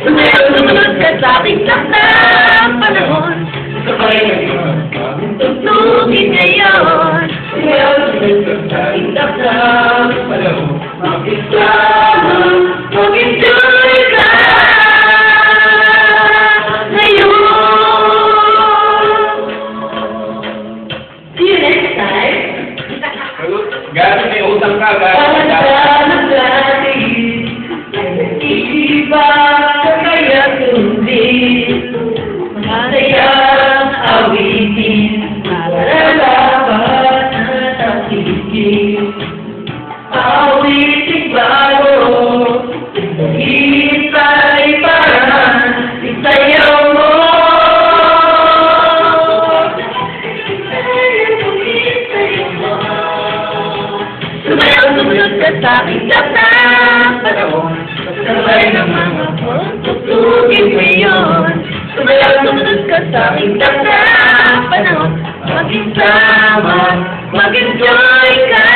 Sumunod ka sa ating takdang panahon. Tugtugin ngayon. Makisama, mag-enjoy ka ngayon. See you next time. Gano'n may utang ka, Pagkakas natin ay nag-iiba kaya sundin. Masayang awitin para laban at takigin. Awitin bago, hintay parang isayaw mo. Sumunod ka sa aking takdang panahon. Sabay ng mga tugtugin ngayon. Sumunod ka sa aking takdang panahon. Mag-isama, mag-enjoy ka